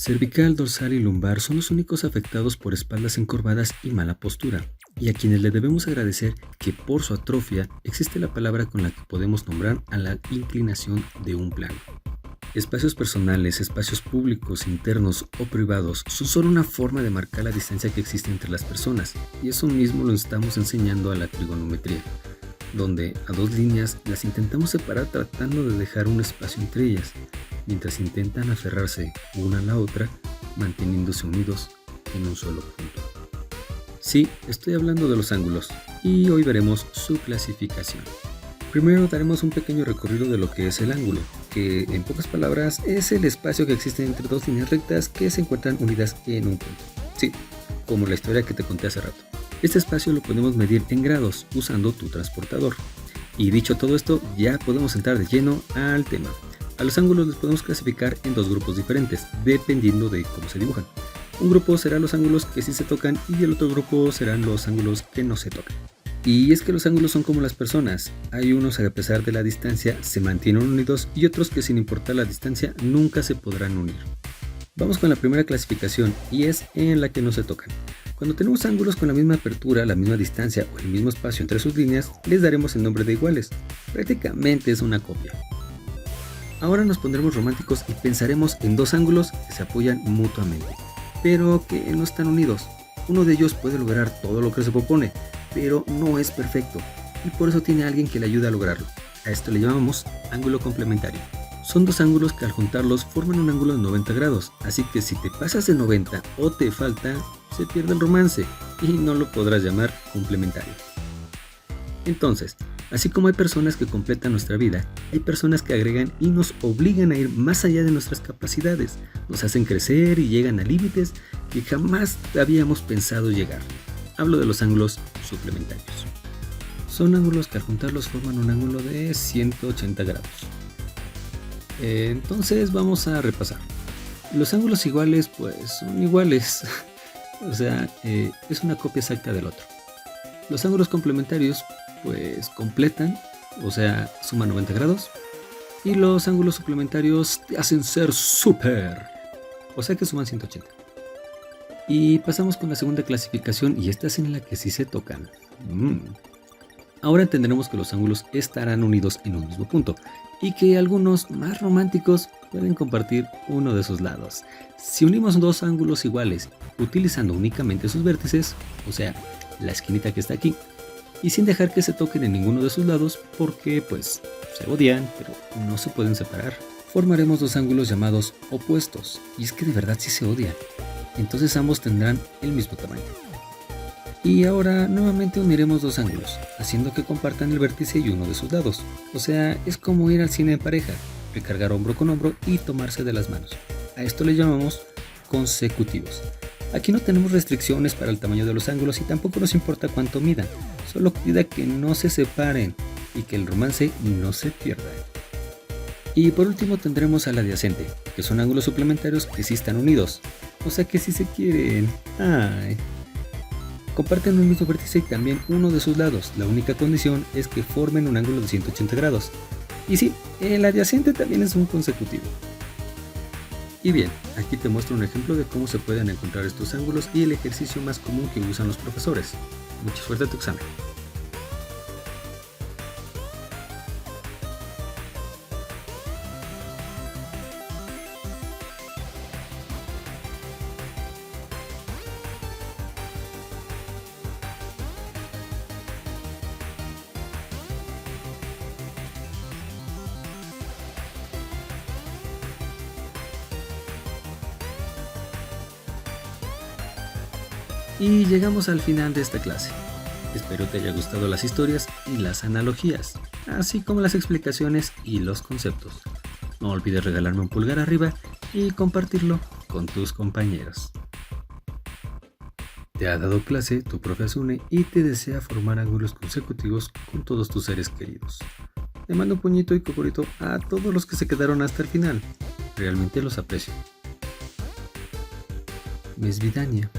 Cervical, dorsal y lumbar son los únicos afectados por espaldas encorvadas y mala postura, y a quienes le debemos agradecer que por su atrofia existe la palabra con la que podemos nombrar a la inclinación de un plano. Espacios personales, espacios públicos, internos o privados son solo una forma de marcar la distancia que existe entre las personas, y eso mismo lo estamos enseñando a la trigonometría, donde a dos líneas las intentamos separar tratando de dejar un espacio entre ellas, mientras intentan aferrarse una a la otra, manteniéndose unidos en un solo punto. Sí, estoy hablando de los ángulos, y hoy veremos su clasificación. Primero daremos un pequeño recorrido de lo que es el ángulo, que en pocas palabras es el espacio que existe entre dos líneas rectas que se encuentran unidas en un punto. Sí, como la historia que te conté hace rato. Este espacio lo podemos medir en grados usando tu transportador. Y dicho todo esto, ya podemos entrar de lleno al tema. A los ángulos los podemos clasificar en dos grupos diferentes, dependiendo de cómo se dibujan. Un grupo será los ángulos que sí se tocan y el otro grupo serán los ángulos que no se tocan. Y es que los ángulos son como las personas, hay unos que a pesar de la distancia se mantienen unidos y otros que sin importar la distancia nunca se podrán unir. Vamos con la primera clasificación y es en la que no se tocan. Cuando tenemos ángulos con la misma apertura, la misma distancia o el mismo espacio entre sus líneas, les daremos el nombre de iguales. Prácticamente es una copia. Ahora nos pondremos románticos y pensaremos en dos ángulos que se apoyan mutuamente, pero que no están unidos. Uno de ellos puede lograr todo lo que se propone, pero no es perfecto, y por eso tiene alguien que le ayude a lograrlo. A esto le llamamos ángulo complementario. Son dos ángulos que al juntarlos forman un ángulo de 90 grados, así que si te pasas de 90 o te falta, se pierde el romance y no lo podrás llamar complementario. Entonces, así como hay personas que completan nuestra vida, hay personas que agregan y nos obligan a ir más allá de nuestras capacidades, nos hacen crecer y llegan a límites que jamás habíamos pensado llegar. Hablo de los ángulos suplementarios. Son ángulos que al juntarlos forman un ángulo de 180 grados. Entonces vamos a repasar. Los ángulos iguales pues son iguales, o sea, es una copia exacta del otro. Los ángulos complementarios pues completan, o sea, suman 90 grados. Y los ángulos suplementarios te hacen ser súper, o sea que suman 180. Y pasamos con la segunda clasificación y esta es en la que sí se tocan. Ahora entenderemos que los ángulos estarán unidos en un mismo punto y que algunos más románticos pueden compartir uno de sus lados. Si unimos dos ángulos iguales utilizando únicamente sus vértices, o sea, la esquinita que está aquí, y sin dejar que se toquen en ninguno de sus lados porque pues se odian pero no se pueden separar, formaremos dos ángulos llamados opuestos, y es que de verdad sí se odian. Entonces ambos tendrán el mismo tamaño. Y ahora nuevamente uniremos dos ángulos, haciendo que compartan el vértice y uno de sus lados. O sea, es como ir al cine en pareja, recargar hombro con hombro y tomarse de las manos. A esto le llamamos consecutivos. Aquí no tenemos restricciones para el tamaño de los ángulos y tampoco nos importa cuánto midan, solo cuida que no se separen y que el romance no se pierda. Y por último tendremos al adyacente, que son ángulos suplementarios que sí están unidos, o sea que sí se quieren. ¡Ay! Comparten un mismo vértice y también uno de sus lados, la única condición es que formen un ángulo de 180 grados. Y sí, el adyacente también es un consecutivo. Y bien, aquí te muestro un ejemplo de cómo se pueden encontrar estos ángulos y el ejercicio más común que usan los profesores. Mucha suerte en tu examen. Y llegamos al final de esta clase. Espero te haya gustado las historias y las analogías, así como las explicaciones y los conceptos. No olvides regalarme un pulgar arriba y compartirlo con tus compañeros. Te ha dado clase tu profe Asune y te desea formar ángulos consecutivos con todos tus seres queridos. Te mando un puñito y cocorito a todos los que se quedaron hasta el final. Realmente los aprecio. Mesvidania.